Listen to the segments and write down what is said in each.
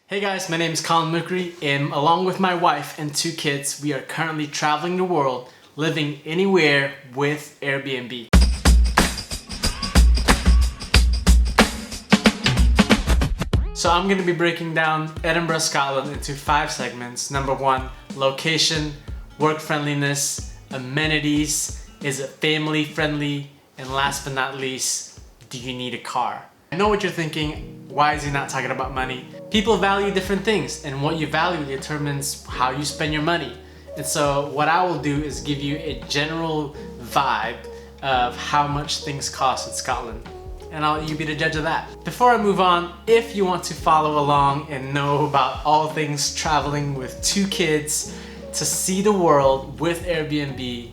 Hey guys, my name is Colin and along with my wife and 2 kids, we are currently traveling the world, living anywhere with Airbnb. So I'm going to be breaking down Edinburgh, Scotland into 5 segments. Number 1, location, work friendliness, amenities, is it family friendly, and last but not least, do you need a car? I know what you're thinking, why is he not talking about money? People value different things, and what you value determines how you spend your money. And so what I will do is give you a general vibe of how much things cost in Scotland. And I'll let you be the judge of that. Before I move on, if you want to follow along and know about all things traveling with 2 kids to see the world with Airbnb,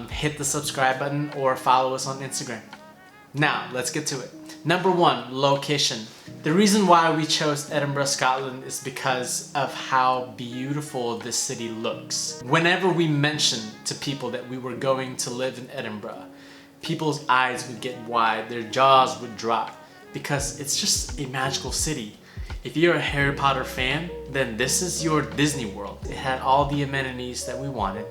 hit the subscribe button or follow us on Instagram. Now, let's get to it. Number 1, location. The reason why we chose Edinburgh, Scotland is because of how beautiful this city looks. Whenever we mentioned to people that we were going to live in Edinburgh, people's eyes would get wide, their jaws would drop, because it's just a magical city. If you're a Harry Potter fan, then this is your Disney World. It had all the amenities that we wanted.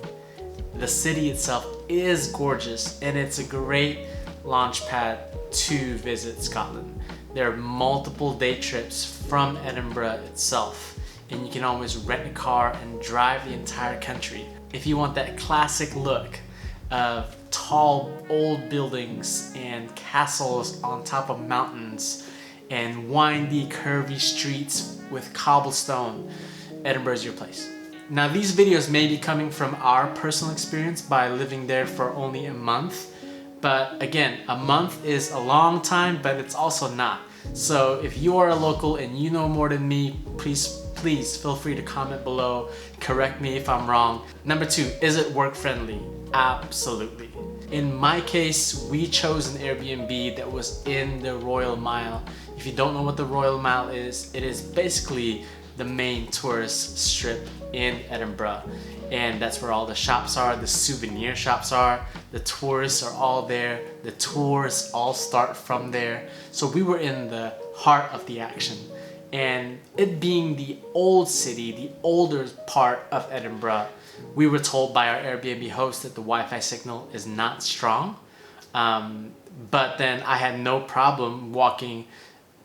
The city itself is gorgeous, and it's a great launch pad to visit Scotland. There are multiple day trips from Edinburgh itself, and you can always rent a car and drive the entire country. If you want that classic look of tall old buildings and castles on top of mountains and windy curvy streets with cobblestone, Edinburgh is your place. Now these videos may be coming from our personal experience by living there for only a month. But again, a month is a long time, but it's also not. So if you are a local and you know more than me, please feel free to comment below, correct me if I'm wrong. Number 2, is it work friendly? Absolutely. In my case, we chose an Airbnb that was in the Royal Mile. If you don't know what the Royal Mile is, it is basically the main tourist strip in Edinburgh. And that's where all the shops are, the souvenir shops are, the tourists are all there, the tours all start from there. So we were in the heart of the action. And it being the old city, the older part of Edinburgh, we were told by our Airbnb host that the Wi-Fi signal is not strong. But then I had no problem walking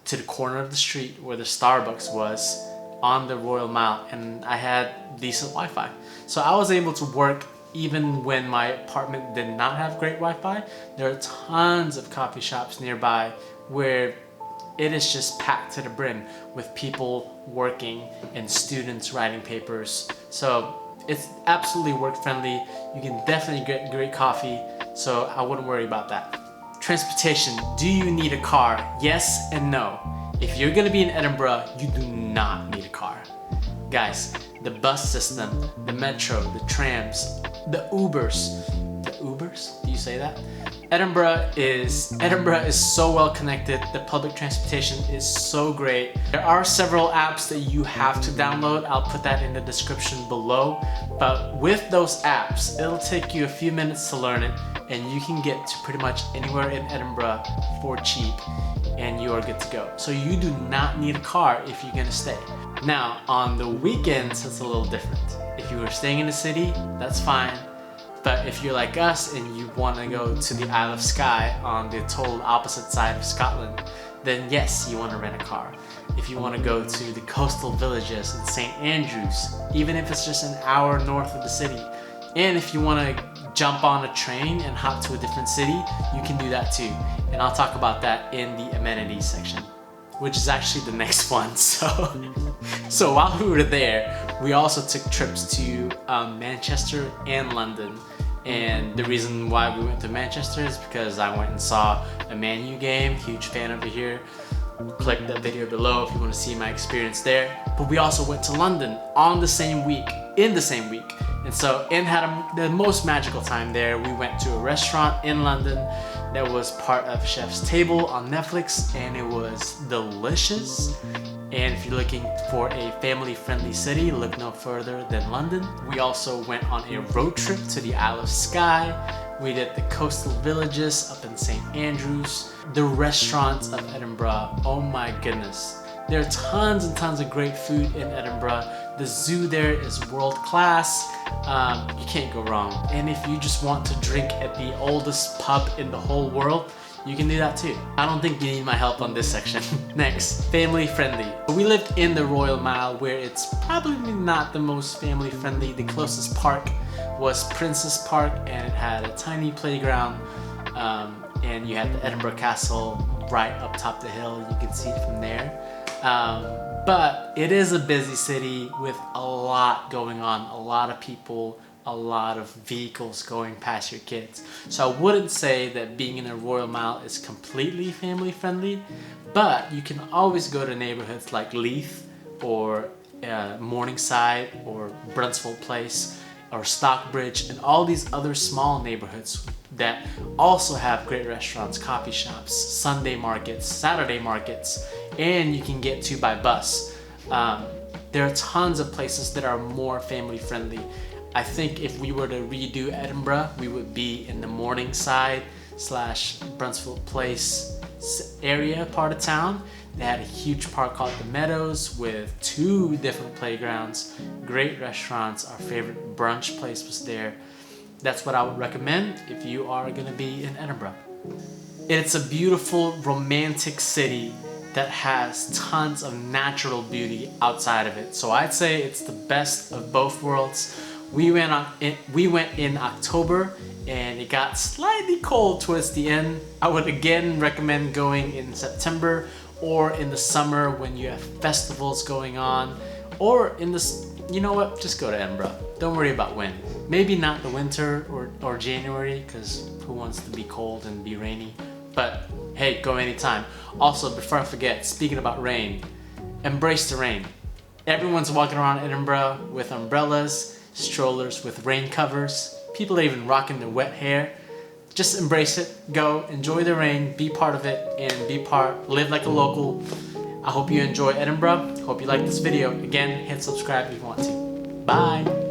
to the corner of the street where the Starbucks was on the Royal Mile, and I had decent Wi-Fi. So I was able to work even when my apartment did not have great Wi-Fi. There are tons of coffee shops nearby where it is just packed to the brim with people working and students writing papers. So it's absolutely work friendly. You can definitely get great coffee, so I wouldn't worry about that. Transportation, do you need a car? Yes and no. If you're gonna be in Edinburgh, you do not need a car. Guys, the bus system, the metro, the trams, the Ubers. The Ubers? Do you say that? Edinburgh is so well connected. The public transportation is so great. There are several apps that you have to download. I'll put that in the description below. But with those apps, it'll take you a few minutes to learn it, and you can get to pretty much anywhere in Edinburgh for cheap, and you are good to go. So you do not need a car if you're gonna stay. Now, on the weekends, it's a little different. If you were staying in the city, that's fine. But if you're like us and you want to go to the Isle of Skye on the total opposite side of Scotland, then yes, you want to rent a car. If you want to go to the coastal villages in St. Andrews, even if it's just an hour north of the city, and if you want to jump on a train and hop to a different city, you can do that too. And I'll talk about that in the amenities section, which is actually the next one. So while we were there, we also took trips to Manchester and London. And the reason why we went to Manchester is because I went and saw a Man U game. Huge fan over here. Click that video below if you want to see my experience there. But we also went to London on the same week, And so, and had the most magical time there. We went to a restaurant in London that was part of Chef's Table on Netflix, and it was delicious. And if you're looking for a family-friendly city, look no further than London. We also went on a road trip to the Isle of Skye. We did the coastal villages up in St. Andrews. The restaurants of Edinburgh, oh my goodness. There are tons and tons of great food in Edinburgh. The zoo there is world class. You can't go wrong. And if you just want to drink at the oldest pub in the whole world, you can do that too. I don't think you need my help on this section. Next, family friendly. We lived in the Royal Mile, where it's probably not the most family friendly. The closest park was Princess Park, and it had a tiny playground, and you had the Edinburgh Castle right up top the hill. You can see it from there. But it is a busy city with a lot going on, a lot of people, a lot of vehicles going past your kids. So I wouldn't say that being in a Royal Mile is completely family friendly, but you can always go to neighborhoods like Leith or Morningside or Brunstfield Place or Stockbridge and all these other small neighborhoods that also have great restaurants, coffee shops, Sunday markets, Saturday markets, and you can get to by bus. There are tons of places that are more family friendly. I think if we were to redo Edinburgh, we would be in the Morningside / Brunstfield Place area part of town. They had a huge park called the Meadows with 2 different playgrounds, great restaurants. Our favorite brunch place was there. That's what I would recommend if you are gonna be in Edinburgh. It's a beautiful, romantic city that has tons of natural beauty outside of it. So I'd say it's the best of both worlds. We went in October and it got slightly cold towards the end. I would again recommend going in September or in the summer when you have festivals going on, or in this, you know what, just go to Edinburgh. Don't worry about when. Maybe not the winter or January, because who wants to be cold and be rainy? But hey, go anytime. Also, before I forget, speaking about rain, embrace the rain. Everyone's walking around Edinburgh with umbrellas, strollers with rain covers. People are even rocking their wet hair. Just embrace it, go, enjoy the rain, be part of it, and live like a local. I hope you enjoy Edinburgh. Hope you like this video. Again, hit subscribe if you want to. Bye.